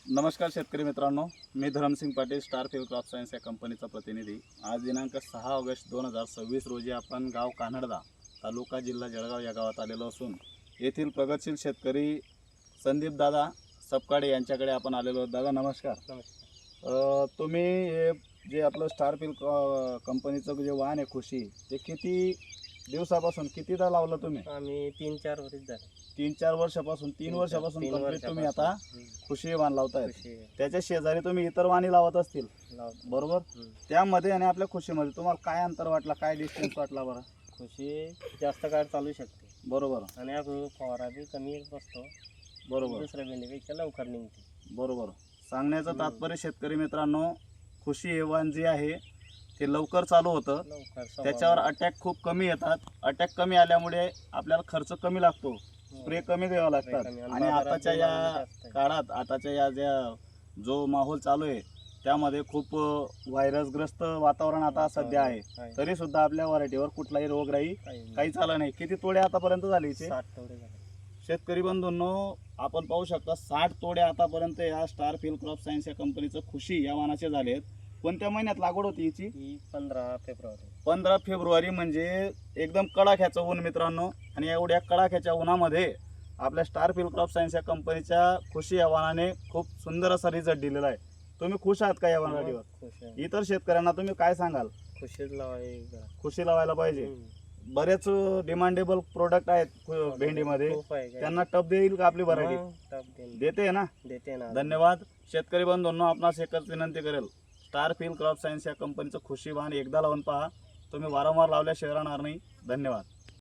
नमस्कार शेतकरी मित्रांनो, मी Dharamsingh Patil, star field crop science या कंपनीचा प्रतिनिधी। आज दिनांक 6 ऑगस्ट 2026 रोजी आपण गाव कान्हडदा, तालुका जिल्हा जळगाव या गावात आलेलो असून येथील प्रगतशील शेतकरी संदीप दादा सपकाळे यांच्याकडे आपण आलेलो आहोत। दादा नमस्कार। नमस्कार। तुम्ही हे जे आपलं स्टार फील्ड कंपनीचं जे वाहन आहे खुशी, ते किती दिवसापासून कितीदा लावलं तुम्ही? आम्ही 3-4 वर्ष झाले। 3-4 वर्षापासून 3 वर्षापासून कंप्लीट तुम्ही आता खुशी वाहन लावताय। त्याच्या शेजारी तुम्ही इतर वाहने लावत असतील बरोबर? त्यामध्ये आणि आपल्या खुशीमध्ये तुम्हाला काय अंतर वाटला, काय डिस्टन्स वाटला बरं? खुशी जास्त काळ चालू शकते बरोबर, आणि आपण फवारा बी कमी बसतो बरोबर, दुसऱ्या भेंडीपेक्षा लवकर निघते बरोबर। सांगण्याचं तात्पर्य शेतकरी मित्रांनो, खुशी हे वाहन जे आहे ते लवकर चालू होतं, लवकर त्याच्यावर अटॅक खूप कमी येतात। अटॅक कमी आल्यामुळे आपल्याला खर्च कमी लागतो, स्प्रे कमी द्यावा लागतात। आणि आताच्या या काळात, आताच्या या जो माहोल चालू आहे त्यामध्ये खूप व्हायरसग्रस्त वातावरण आता सध्या आहे, तरी सुद्धा आपल्या व्हरायटीवर कुठलाही रोगराई काहीच आला नाही। किती तोडे आतापर्यंत झाले हिचे? 60 तोडे झाले। शेतकरी बंधूंनो, आपण पाहू शकता 60 तोडे आतापर्यंत या स्टार फील्ड क्रॉप सायन्स या कंपनीचं खुशी या वाहनाचे झालेत। कोणत्या महिन्यात लागवड होती हिची? 15 फेब्रुवारी। 15 फेब्रुवारी म्हणजे एकदम कडाक्याचं ऊन मित्रांनो। आणि एवढ्या कडाक्याच्या उन्हामध्ये आपल्या स्टार फील्ड क्रॉप सायन्स या कंपनीच्या खुशी या वाहनाने खूप सुंदर असा रिझल्ट दिलेला आहे। तुम्ही खुश आहात का या वाहनावर? इतर शेतकऱ्यांना तुम्ही काय सांगाल? खुशी लावायला पाहिजे। बरेच डिमांडेबल प्रोडक्ट आहेत भेंडीमध्ये, त्यांना टप देईल का आपली व्हरायटी? देते ना? देते ना। धन्यवाद। शेतकरी बंधूंनो, आपणास एकच विनंती करेल, स्टार फील्ड क्रॉप सायन्स या कंपनीचं खुशी वाहन एकदा लावून पहा, तुम्ही वारंवार लावल्याशिवाय राहणार नाही। धन्यवाद।